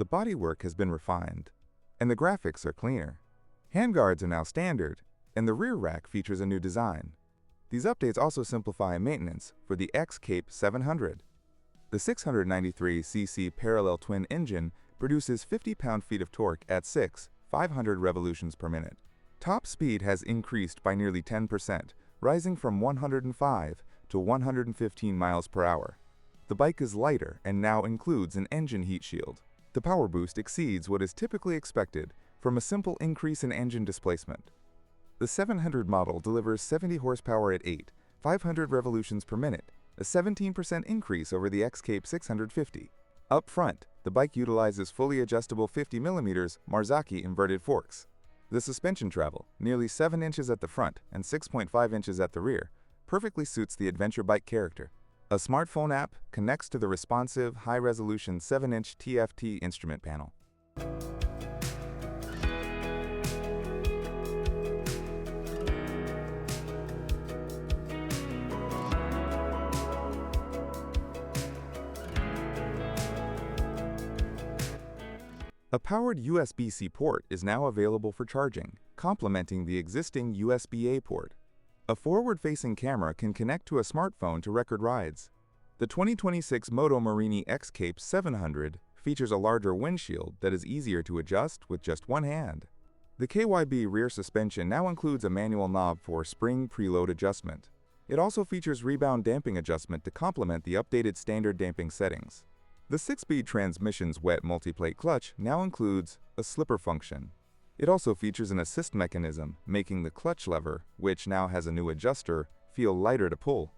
the bodywork has been refined, and the graphics are cleaner. Handguards are now standard, and the rear rack features a new design. These updates also simplify maintenance for the X-Cape 700. The 693cc parallel twin engine produces 50 pound-feet of torque at 500 revolutions per minute. Top speed has increased by nearly 10%, rising from 105 to 115 miles per hour. The bike is lighter and now includes an engine heat shield. The power boost exceeds what is typically expected from a simple increase in engine displacement. The 700 model delivers 70 horsepower at 500 revolutions per minute, a 17% increase over the X-Cape 650. Up front, the bike utilizes fully adjustable 50mm Marzocchi inverted forks. The suspension travel, nearly 7 inches at the front and 6.5 inches at the rear, perfectly suits the adventure bike character. A smartphone app connects to the responsive, high-resolution 7-inch TFT instrument panel. A powered USB-C port is now available for charging, complementing the existing USB-A port. A forward-facing camera can connect to a smartphone to record rides. The 2026 Moto Morini X-Cape 700 features a larger windshield that is easier to adjust with just one hand. The KYB rear suspension now includes a manual knob for spring preload adjustment. It also features rebound damping adjustment to complement the updated standard damping settings. The 6-speed transmission's wet multi-plate clutch now includes a slipper function. It also features an assist mechanism, making the clutch lever, which now has a new adjuster, feel lighter to pull.